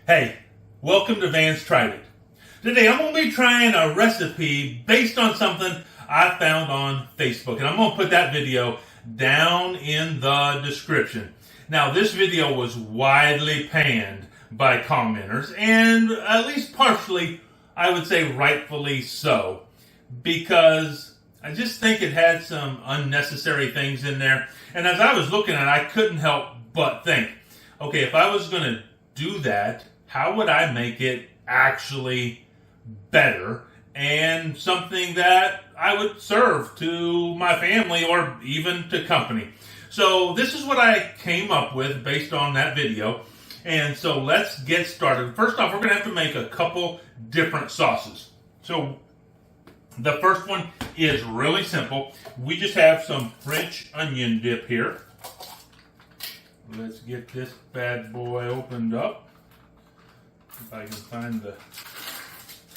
Hey, welcome to Vance Tried It. Today I'm going to be trying a recipe based on something I found on Facebook. And I'm going to put that video down in the description. Now this video was widely panned by commenters, and at least partially, I would say rightfully so. Because I just think it had some unnecessary things in there. And as I was looking at it, I couldn't help but think, okay, if I was going to do that, how would I make it actually better and something that I would serve to my family or even to company? So this is what I came up with based on that video. And so let's get started. First off, we're going to have to make a couple different sauces. So the first one is really simple. We just have some French onion dip here. Let's get this bad boy opened up. If I can find the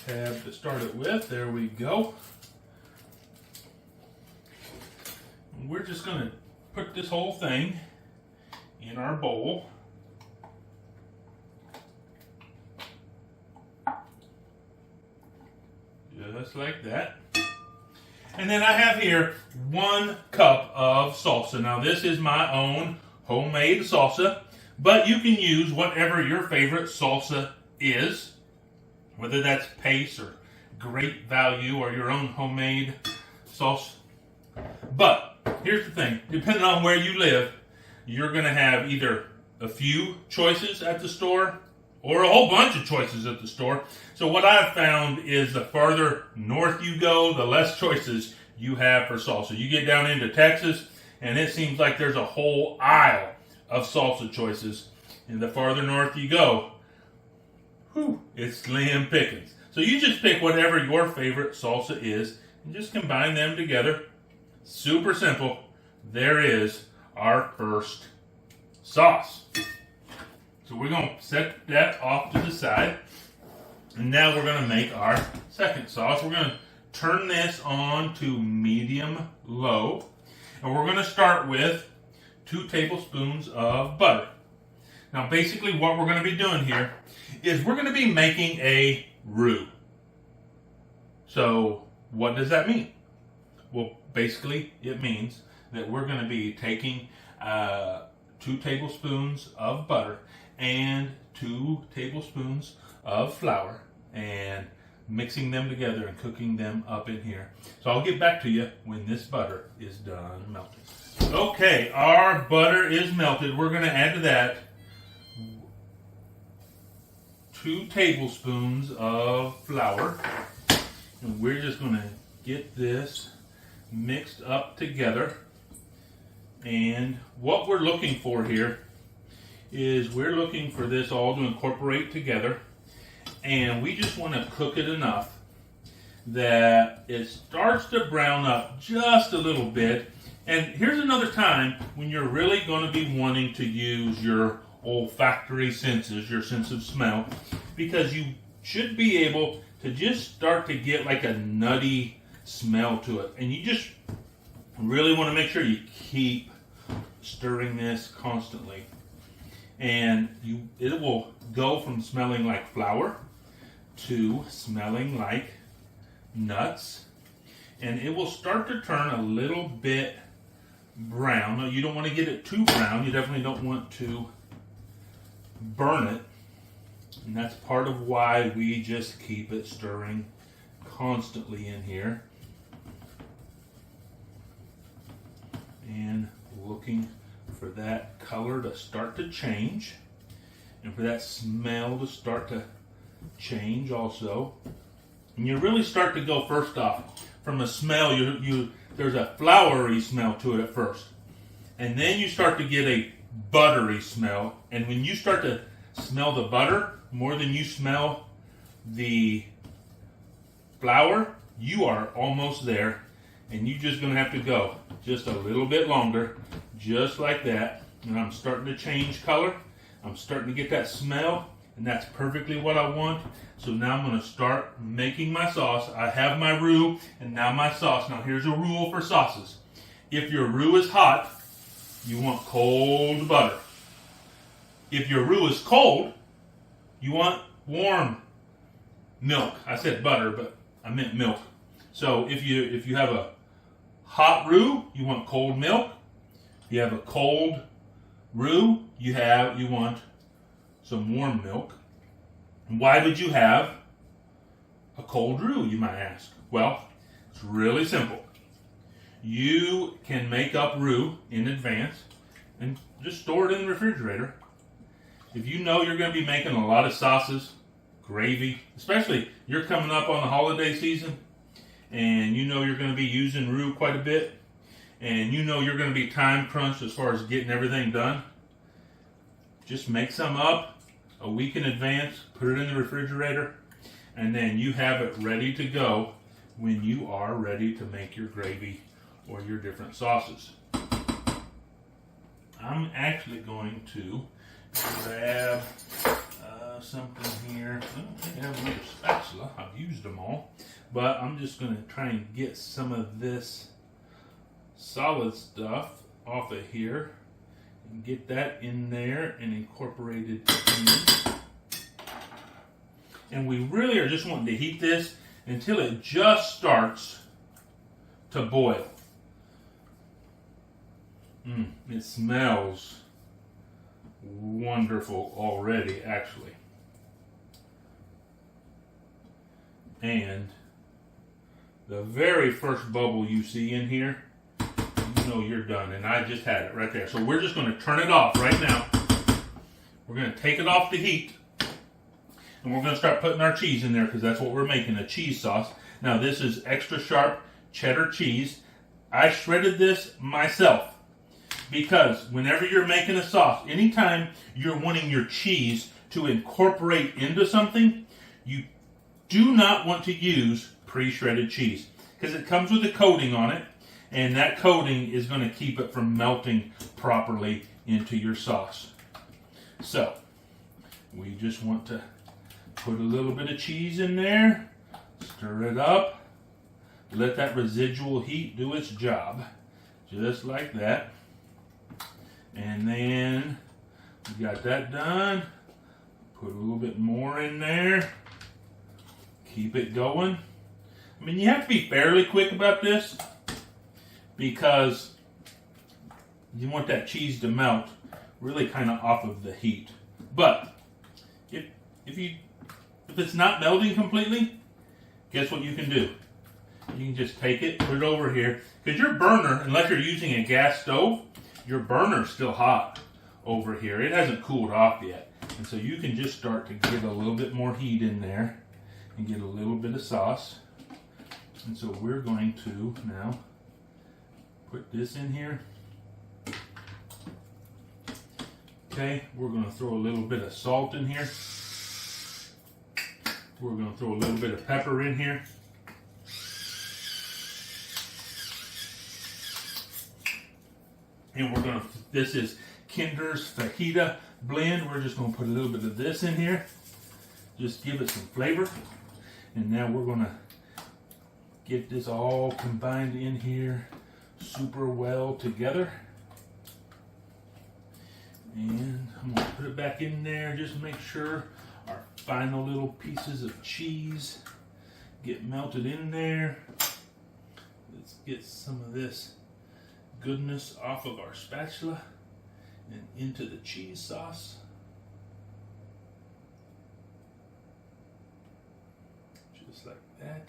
tab to start it with. There we go. We're just going to put this whole thing in our bowl. Just like that. And then I have here 1 cup of salsa. Now this is my own homemade salsa, but you can use whatever your favorite salsa is, whether that's Pace or Great Value or your own homemade sauce. But here's the thing, depending on where you live, you're going to have either a few choices at the store or a whole bunch of choices at the store. So what I've found is the farther north you go, the less choices you have for salsa. You get down into Texas, and it seems like there's a whole aisle of salsa choices. And the farther north you go, it's slim pickings. So you just pick whatever your favorite salsa is and just combine them together. Super simple. There is our first sauce. So we're going to set that off to the side. And now we're going to make our second sauce. We're going to turn this on to medium-low. And we're going to start with 2 tablespoons of butter. Now basically what we're going to be doing here is we're going to be making a roux. So what does that mean? Well, basically it means that we're going to be taking 2 tablespoons of butter and 2 tablespoons of flour and mixing them together and cooking them up in here. So I'll get back to you when this butter is done melting. Okay, our butter is melted. We're going to add to that 2 tablespoons of flour. And we're just going to get this mixed up together. And what we're looking for here is we're looking for this all to incorporate together. And we just want to cook it enough that it starts to brown up just a little bit. And here's another time when you're really going to be wanting to use your olfactory senses, your sense of smell, because you should be able to just start to get like a nutty smell to it. And you just really want to make sure you keep stirring this constantly. And it will go from smelling like flour to smelling like nuts. And it will start to turn a little bit brown. Now, you don't want to get it too brown. You definitely don't want to burn it. And that's part of why we just keep it stirring constantly in here. And looking for that color to start to change. And for that smell to start to change also. And you really start to go, first off, from a smell, there's a floury smell to it at first. And then you start to get a buttery smell. And when you start to smell the butter more than you smell the flour, you are almost there. And you're just going to have to go just a little bit longer, just like that. And I'm starting to change color. I'm starting to get that smell. And that's perfectly what I want. So now I'm going to start making my sauce. I have my roux and now my sauce. Now here's a rule for sauces. If your roux is hot, you want cold butter. If your roux is cold, You want warm milk. I said butter, but I meant milk. So if you have a hot roux, you want cold milk. If you have a cold roux, you want some warm milk. And why would you have a cold roux, you might ask? Well, it's really simple. You can make up roux in advance and just store it in the refrigerator. If you know you're going to be making a lot of sauces, gravy, especially you're coming up on the holiday season, and you know you're going to be using roux quite a bit, and you know you're going to be time crunched as far as getting everything done, just make some up a week in advance, put it in the refrigerator, and then you have it ready to go when you are ready to make your gravy or your different sauces. I'm actually going to grab something here. I don't think I have another spatula. I've used them all. But I'm just going to try and get some of this solid stuff off of here and get that in there and incorporate it in. And we really are just wanting to heat this until it just starts to boil. It smells wonderful already, actually. And the very first bubble you see in here, you know you're done. And I just had it right there. So we're just going to turn it off right now. We're going to take it off the heat. And we're going to start putting our cheese in there because that's what we're making, a cheese sauce. Now this is extra sharp cheddar cheese. I shredded this myself because whenever you're making a sauce, anytime you're wanting your cheese to incorporate into something, you do not want to use pre-shredded cheese because it comes with a coating on it, and that coating is going to keep it from melting properly into your sauce. So we just want to put a little bit of cheese in there, stir it up, let that residual heat do its job, just like that. And then we got that done. Put a little bit more in there. Keep it going. I mean, you have to be fairly quick about this because you want that cheese to melt really kind of off of the heat. But if it's not melting completely, guess what you can do? You can just take it, put it over here. Because your burner, unless you're using a gas stove, your burner's still hot over here. It hasn't cooled off yet. And so you can just start to get a little bit more heat in there and get a little bit of sauce. And so we're going to now put this in here. Okay, we're going to throw a little bit of salt in here. We're going to throw a little bit of pepper in here. And we're going to, this is Kinder's Fajita blend. We're just going to put a little bit of this in here. Just give it some flavor. And now we're going to get this all combined in here super well together. And I'm going to put it back in there just to make sure our final little pieces of cheese get melted in there. Let's get some of this goodness off of our spatula and into the cheese sauce. Just like that.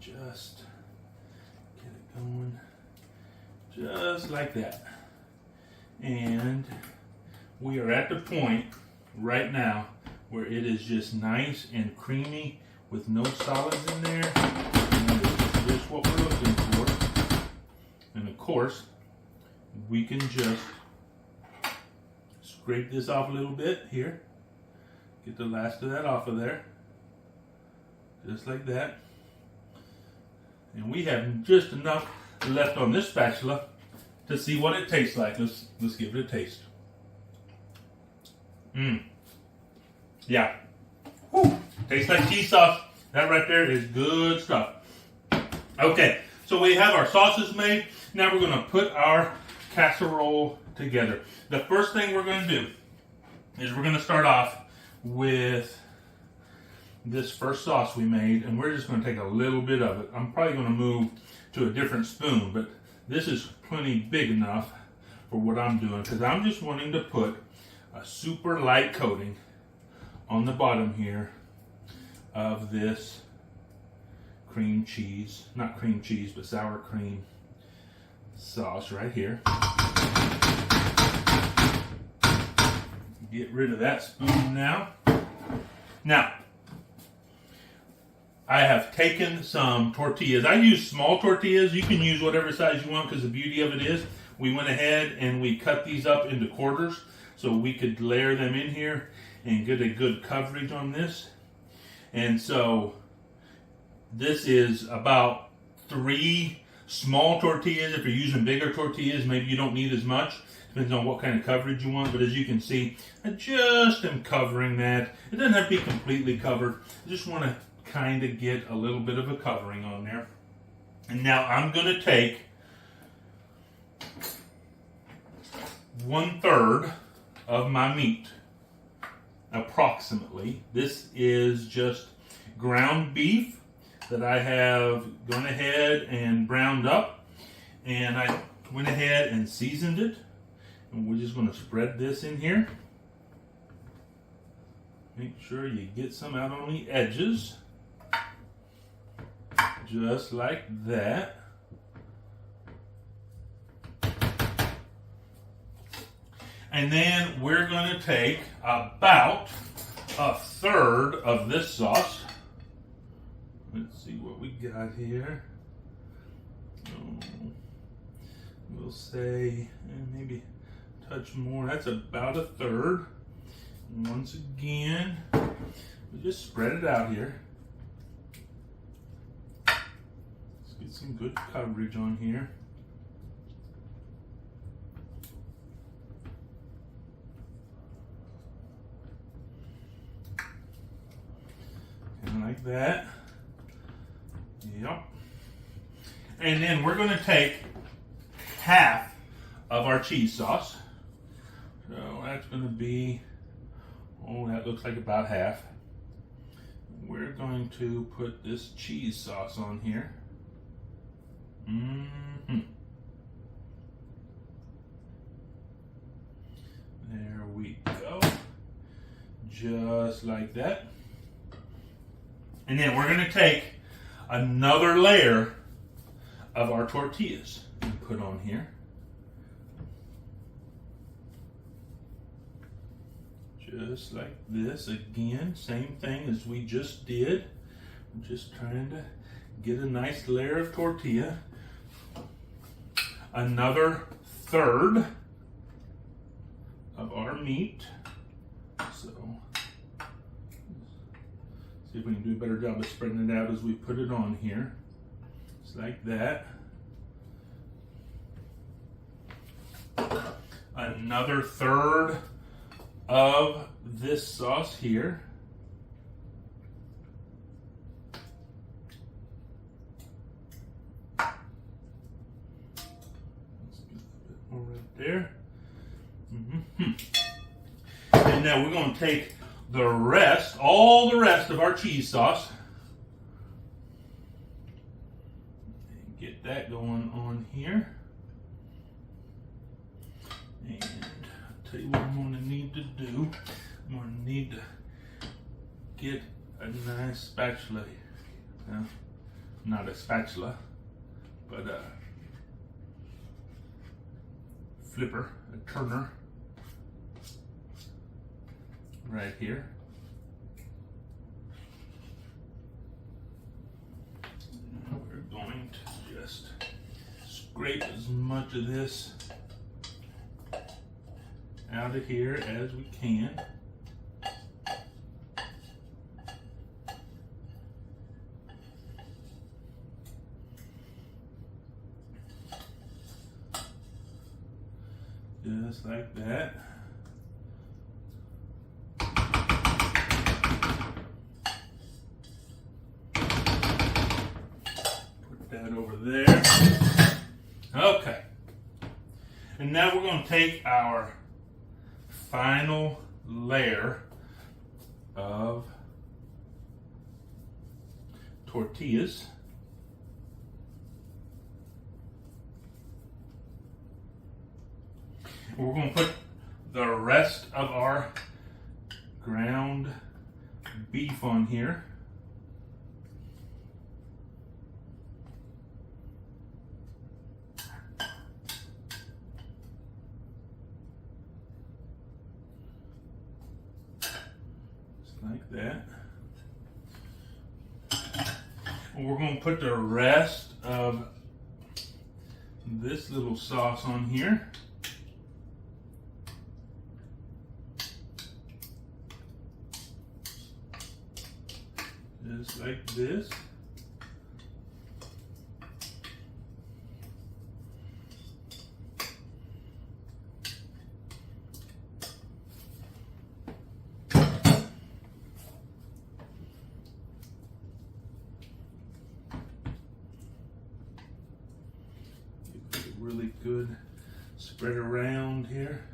Just get it going. Just like that. And we are at the point right now where it is just nice and creamy with no solids in there. And it's just what we're looking for. And of course, we can just scrape this off a little bit here. Get the last of that off of there. Just like that. And we have just enough left on this spatula to see what it tastes like. Let's give it a taste. Yeah. Whew. Tastes like cheese sauce. That right there is good stuff. Okay, so we have our sauces made. Now we're going to put our casserole together. The first thing we're going to do is we're going to start off with this first sauce we made, and we're just going to take a little bit of it. I'm probably going to move to a different spoon, but this is plenty big enough for what I'm doing, because I'm just wanting to put a super light coating on the bottom here of this cream cheese, not cream cheese, but sour cream sauce right here. Get rid of that spoon now. Now, I have taken some tortillas. I use small tortillas. You can use whatever size you want, because the beauty of it is we went ahead and we cut these up into quarters so we could layer them in here and get a good coverage on this. And so this is about 3 small tortillas. If you're using bigger tortillas, maybe you don't need as much. Depends on what kind of coverage you want. But as you can see, I just am covering that. It doesn't have to be completely covered. I just want to kind of get a little bit of a covering on there. And now I'm going to take 1/3 of my meat, approximately. This is just ground beef that I have gone ahead and browned up, and I went ahead and seasoned it, and we're just going to spread this in here. Make sure you get some out on the edges, just like that. And then we're going to take about 1/3 of this sauce. Let's see what we got here. We'll say maybe a touch more. That's about 1/3. And once again, we just spread it out here. Let's get some good coverage on here. Like that. Yep. And then we're going to take half of our cheese sauce. So that's going to be, that looks like about half. We're going to put this cheese sauce on here. There we go. Just like that. And then we're going to take another layer of our tortillas and put on here. Just like this. Again, same thing as we just did. I'm just trying to get a nice layer of tortilla. Another 1/3 of our meat. So see if we can do a better job of spreading it out as we put it on here. Just like that. Another 1/3 of this sauce here. Let's get a bit more right there. And now we're going to take the rest, all the rest of our cheese sauce, and get that going on here. And I'll tell you what I'm going to need to do. I'm going to need to get a nice spatula. Now, not a spatula, but a flipper, a turner. Right here. And we're going to just scrape as much of this out of here as we can. Just like that. Put that over there. Okay. And And now we're going to take our final layer of tortillas. We're going to put the rest of our ground beef on here. Just like that. We're going to put the rest of this little sauce on here. Just like this. Get it really good spread around here.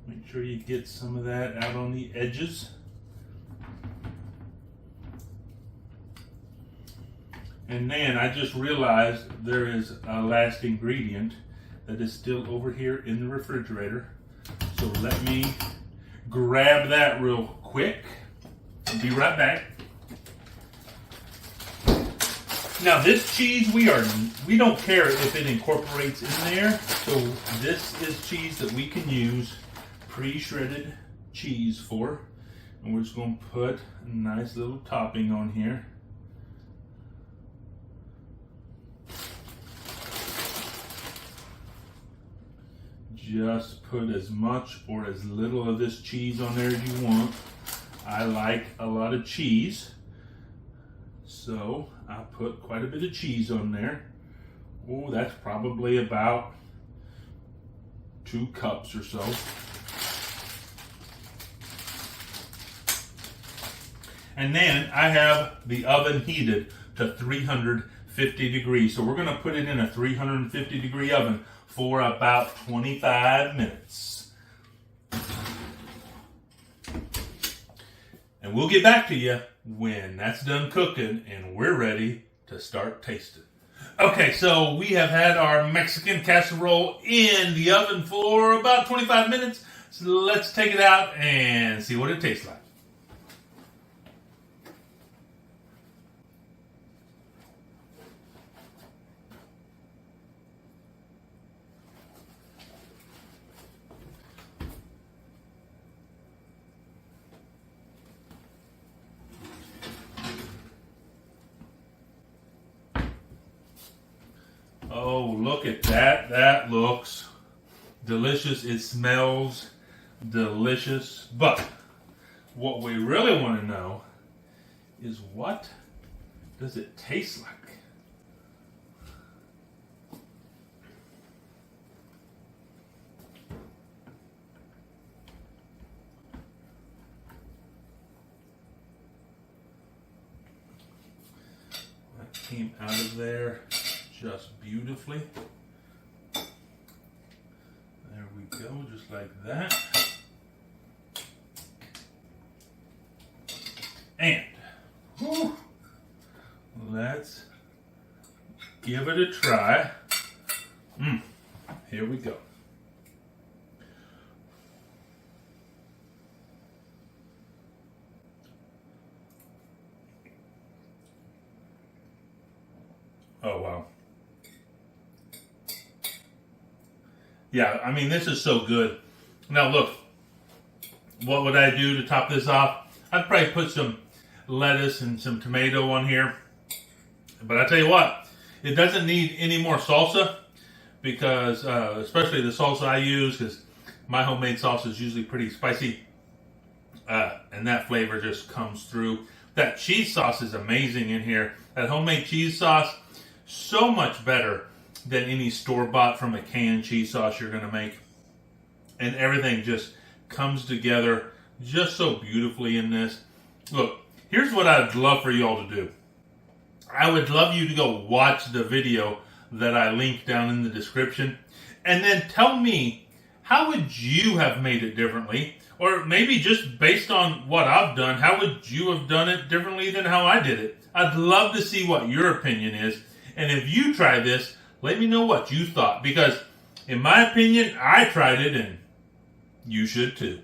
Make sure you get some of that out on the edges. And then I just realized there is a last ingredient that is still over here in the refrigerator. So let me grab that real quick. I'll be right back. Now this cheese, we don't care if it incorporates in there. So this is cheese that we can use pre-shredded cheese for, and we're just going to put a nice little topping on here. Just put as much or as little of this cheese on there as you want. I like a lot of cheese, so I put quite a bit of cheese on there. Oh, that's probably about 2 cups or so. And then I have the oven heated to 350 degrees. So we're going to put it in a 350 degree oven for about 25 minutes. And we'll get back to you when that's done cooking and we're ready to start tasting. Okay, so we have had our Mexican casserole in the oven for about 25 minutes. So let's take it out and see what it tastes like. Oh, look at that. That looks delicious. It smells delicious. But what we really want to know is, what does it taste like? That came out of there just beautifully. There we go, just like that. And let's give it a try. Here we go. Oh, wow. Yeah, I mean, this is so good. Now, look, what would I do to top this off? I'd probably put some lettuce and some tomato on here. But I tell you what, it doesn't need any more salsa, because, especially the salsa I use, because my homemade salsa is usually pretty spicy. And that flavor just comes through. That cheese sauce is amazing in here. That homemade cheese sauce, so much better than any store-bought from a canned cheese sauce you're going to make. And everything just comes together just so beautifully in this. Look, here's what I'd love for you all to do. I would love you to go watch the video that I link down in the description. And then tell me, how would you have made it differently? Or maybe just based on what I've done, how would you have done it differently than how I did it? I'd love to see what your opinion is. And if you try this, let me know what you thought. Because in my opinion, I tried it and you should too.